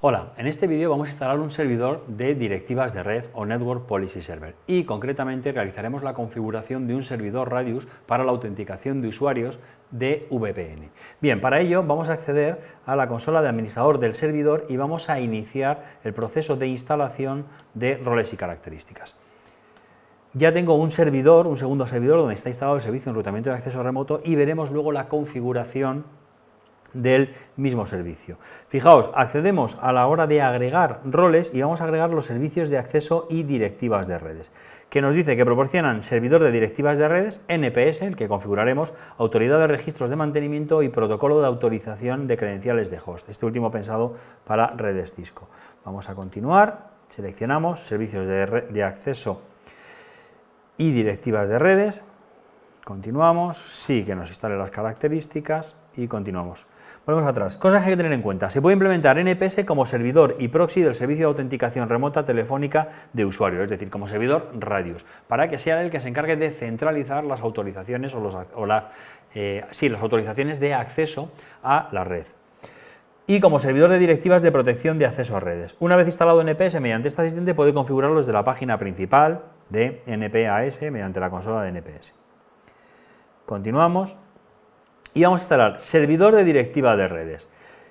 Hola, en este vídeo vamos a instalar un servidor de directivas de red o Network Policy Server y concretamente realizaremos la configuración de un servidor Radius para la autenticación de usuarios de VPN. Bien, para ello vamos a acceder a la consola de administrador del servidor y vamos a iniciar el proceso de instalación de roles y características. Ya tengo un servidor, un segundo servidor donde está instalado el servicio de enrutamiento de acceso remoto y veremos luego la configuración del mismo servicio. Fijaos, accedemos a la hora de agregar roles y vamos a agregar los servicios de acceso y directivas de redes, que nos dice que proporcionan servidor de directivas de redes, NPS, el que configuraremos, autoridad de registros de mantenimiento y protocolo de autorización de credenciales de host, este último pensado para redes Cisco. Vamos a continuar, seleccionamos servicios de acceso y directivas de redes, continuamos, sí que nos instale las características y continuamos. Volvemos atrás. Cosas que hay que tener en cuenta. Se puede implementar NPS como servidor y proxy del servicio de autenticación remota telefónica de usuario, es decir, como servidor Radius, para que sea el que se encargue de centralizar las autorizaciones las autorizaciones de acceso a la red. Y como servidor de directivas de protección de acceso a redes. Una vez instalado NPS mediante este asistente puede configurarlo desde la página principal de NPAS mediante la consola de NPS. Continuamos. Y vamos a instalar servidor de directiva de redes.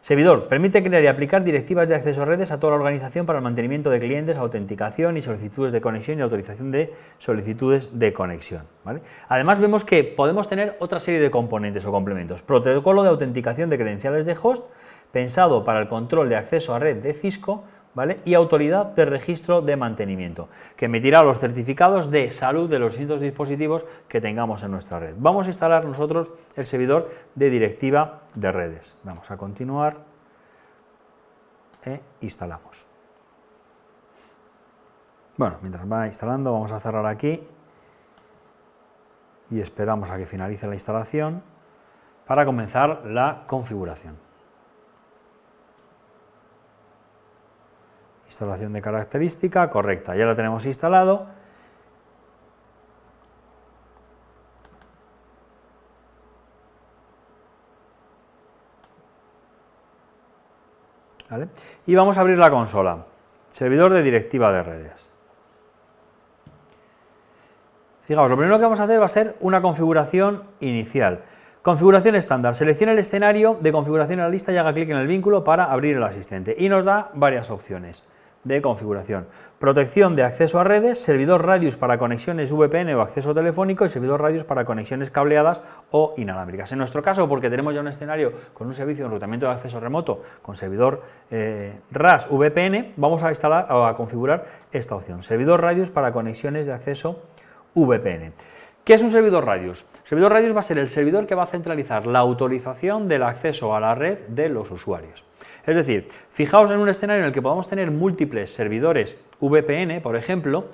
Servidor permite crear y aplicar directivas de acceso a redes a toda la organización para el mantenimiento de clientes, autenticación y solicitudes de conexión y autorización de solicitudes de conexión, ¿vale? Además vemos que podemos tener otra serie de componentes o complementos. Protocolo de autenticación de credenciales de host, pensado para el control de acceso a red de Cisco, ¿vale? Y autoridad de registro de mantenimiento, que emitirá los certificados de salud de los distintos dispositivos que tengamos en nuestra red. Vamos a instalar nosotros el servidor de directiva de redes. Vamos a continuar e instalamos. Bueno, mientras va instalando vamos a cerrar aquí y esperamos a que finalice la instalación para comenzar la configuración. Instalación de característica, correcta, ya lo tenemos instalado. ¿Vale? Y vamos a abrir la consola, servidor de directiva de redes. Fijaos, lo primero que vamos a hacer va a ser una configuración inicial. Configuración estándar, seleccione el escenario de configuración en la lista y haga clic en el vínculo para abrir el asistente y nos da varias opciones de configuración. Protección de acceso a redes, servidor Radius para conexiones VPN o acceso telefónico y servidor Radius para conexiones cableadas o inalámbricas. En nuestro caso, porque tenemos ya un escenario con un servicio de enrutamiento de acceso remoto con servidor RAS VPN, vamos a instalar o a configurar esta opción, servidor Radius para conexiones de acceso VPN. ¿Qué es un servidor Radius? Servidor Radius va a ser el servidor que va a centralizar la autorización del acceso a la red de los usuarios. Es decir, fijaos en un escenario en el que podamos tener múltiples servidores VPN, por ejemplo,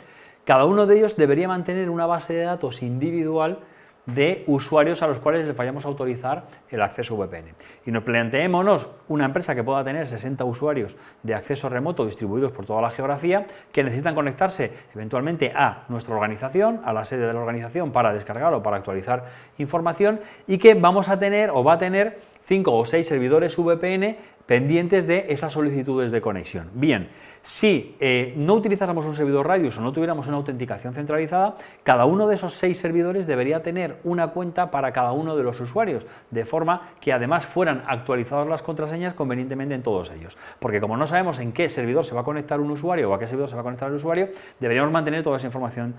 cada uno de ellos debería mantener una base de datos individual de usuarios a los cuales les vayamos a autorizar el acceso VPN. Y nos planteémonos una empresa que pueda tener 60 usuarios de acceso remoto distribuidos por toda la geografía que necesitan conectarse eventualmente a nuestra organización, a la sede de la organización para descargar o para actualizar información y que vamos a tener o va a tener 5 o 6 servidores VPN pendientes de esas solicitudes de conexión. Bien, si no utilizáramos un servidor Radius o no tuviéramos una autenticación centralizada, cada uno de esos 6 servidores debería tener una cuenta para cada uno de los usuarios, de forma que además fueran actualizadas las contraseñas convenientemente en todos ellos. Porque como no sabemos en qué servidor se va a conectar un usuario o a qué servidor se va a conectar el usuario, deberíamos mantener toda esa información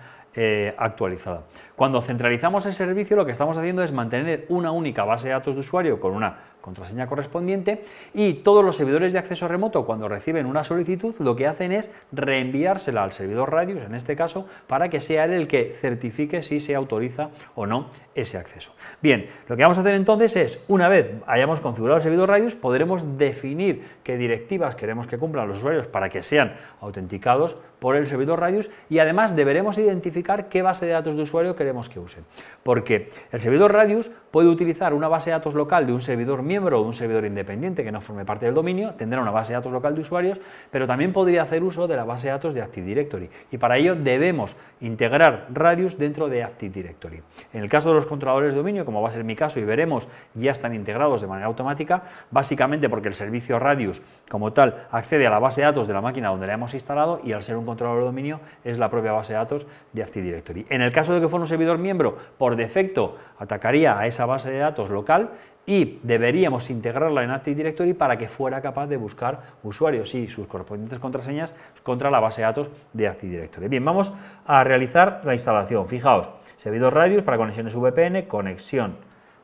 actualizada. Cuando centralizamos el servicio, lo que estamos haciendo es mantener una única base de datos de usuario con una contraseña correspondiente y todos los servidores de acceso remoto, cuando reciben una solicitud, lo que hacen es reenviársela al servidor Radius, en este caso, para que sea él el que certifique si se autoriza o no ese acceso. Bien, lo que vamos a hacer entonces es, una vez hayamos configurado el servidor Radius, podremos definir qué directivas queremos que cumplan los usuarios para que sean autenticados por el servidor Radius y además deberemos identificar qué base de datos de usuario queremos que use. Porque el servidor Radius puede utilizar una base de datos local de un servidor miembro miembro o de un servidor independiente que no forme parte del dominio, tendrá una base de datos local de usuarios, pero también podría hacer uso de la base de datos de Active Directory, y para ello debemos integrar Radius dentro de Active Directory. En el caso de los controladores de dominio, como va a ser mi caso y veremos, ya están integrados de manera automática, básicamente porque el servicio Radius como tal accede a la base de datos de la máquina donde la hemos instalado, y al ser un controlador de dominio es la propia base de datos de Active Directory. En el caso de que fuera un servidor miembro, por defecto atacaría a esa base de datos local y deberíamos integrarla en Active Directory para que fuera capaz de buscar usuarios y sus correspondientes contraseñas contra la base de datos de Active Directory. Bien, vamos a realizar la instalación. Fijaos, servidor Radius para conexiones VPN, conexión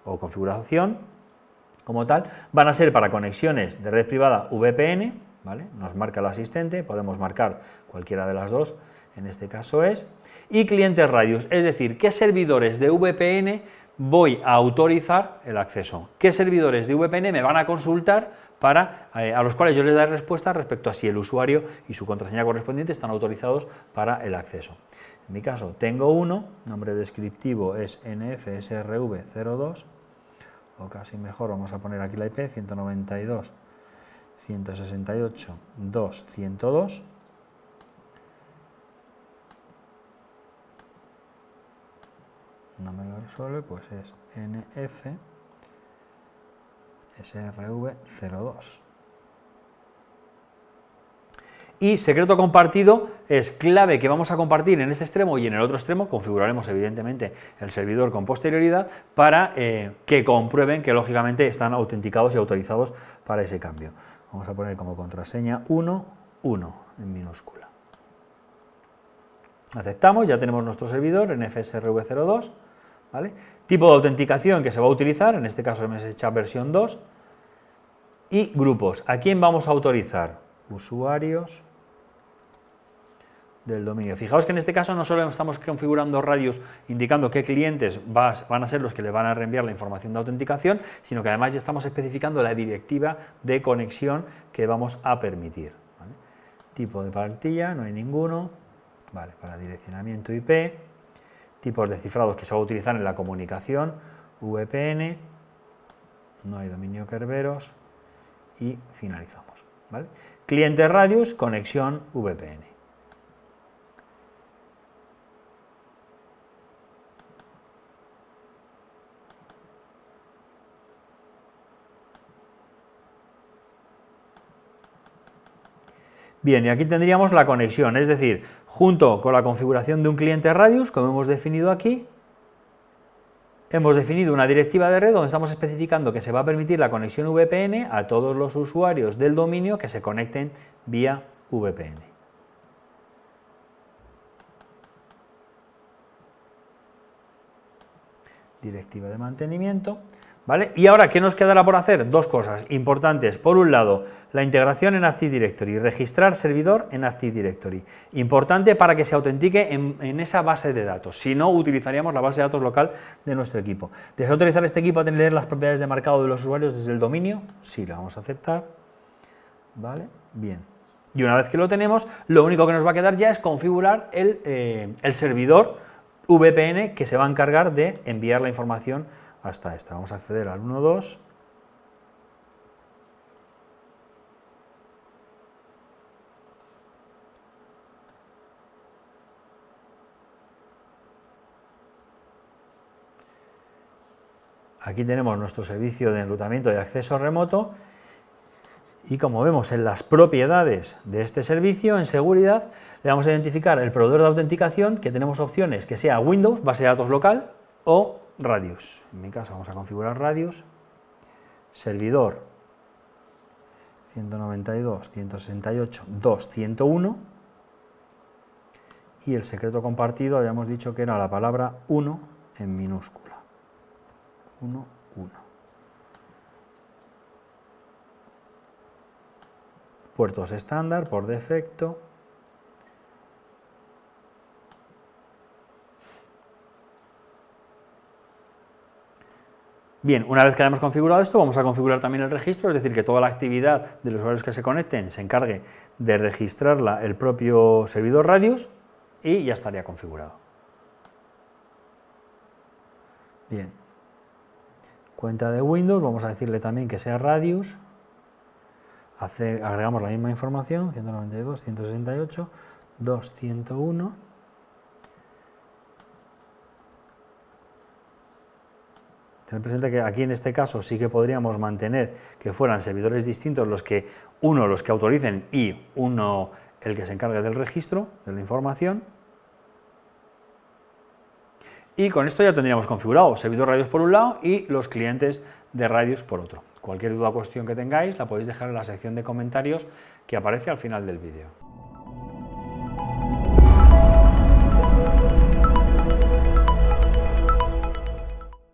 o configuración como tal, van a ser para conexiones de red privada VPN, ¿vale? Nos marca el asistente, podemos marcar cualquiera de las dos, en este caso es, y clientes Radius, es decir, qué servidores de VPN voy a autorizar el acceso, qué servidores de VPN me van a consultar a los cuales yo les daré respuesta respecto a si el usuario y su contraseña correspondiente están autorizados para el acceso. En mi caso tengo uno, nombre descriptivo es nfsrv02, o casi mejor vamos a poner aquí la IP 192.168.2.102. No me lo resuelve, pues es nfsrv02. Y secreto compartido es clave que vamos a compartir en este extremo, y en el otro extremo configuraremos evidentemente el servidor con posterioridad para que comprueben que lógicamente están autenticados y autorizados para ese cambio. Vamos a poner como contraseña 1 en minúscula. Aceptamos, ya tenemos nuestro servidor en nfsrv02, ¿vale? Tipo de autenticación que se va a utilizar, en este caso MSChat versión 2, y grupos. ¿A quién vamos a autorizar? Usuarios del dominio. Fijaos que en este caso no solo estamos configurando Radius indicando qué clientes van a ser los que le van a reenviar la información de autenticación, sino que además ya estamos especificando la directiva de conexión que vamos a permitir, ¿vale? Tipo de plantilla, no hay ninguno, vale, para direccionamiento IP, tipos de cifrados que se va a utilizar en la comunicación, VPN, no hay dominio Kerberos y finalizamos, ¿vale? Cliente Radius, conexión VPN. Bien, y aquí tendríamos la conexión, es decir, junto con la configuración de un cliente Radius, como hemos definido aquí, hemos definido una directiva de red donde estamos especificando que se va a permitir la conexión VPN a todos los usuarios del dominio que se conecten vía VPN. Directiva de mantenimiento. ¿Vale? Y ahora, ¿qué nos quedará por hacer? Dos cosas importantes. Por un lado, la integración en Active Directory, registrar servidor en Active Directory. Importante para que se autentique en esa base de datos, si no, utilizaríamos la base de datos local de nuestro equipo. ¿Desea autorizar este equipo a tener las propiedades de marcado de los usuarios desde el dominio? Sí, la vamos a aceptar. ¿Vale? Bien. Y una vez que lo tenemos, lo único que nos va a quedar ya es configurar el servidor VPN que se va a encargar de enviar la información hasta esta. Vamos a acceder al 1.2. Aquí tenemos nuestro servicio de enrutamiento de acceso remoto y como vemos en las propiedades de este servicio, en seguridad, le vamos a identificar el proveedor de autenticación, que tenemos opciones que sea Windows, base de datos local, o Radius. En mi caso vamos a configurar Radius, servidor 192.168.2.101 y el secreto compartido habíamos dicho que era la palabra 1 en minúscula. 1. Puertos estándar por defecto. Bien, una vez que hayamos configurado esto, vamos a configurar también el registro, es decir, que toda la actividad de los usuarios que se conecten se encargue de registrarla el propio servidor Radius y ya estaría configurado. Bien. cuenta de Windows, vamos a decirle también que sea Radius, agregamos la misma información, 192, 168, 201. Tener presente que aquí en este caso sí que podríamos mantener que fueran servidores distintos los que autoricen y uno el que se encargue del registro de la información. Y con esto ya tendríamos configurado servidor Radius por un lado y los clientes de Radius por otro. Cualquier duda o cuestión que tengáis la podéis dejar en la sección de comentarios que aparece al final del vídeo.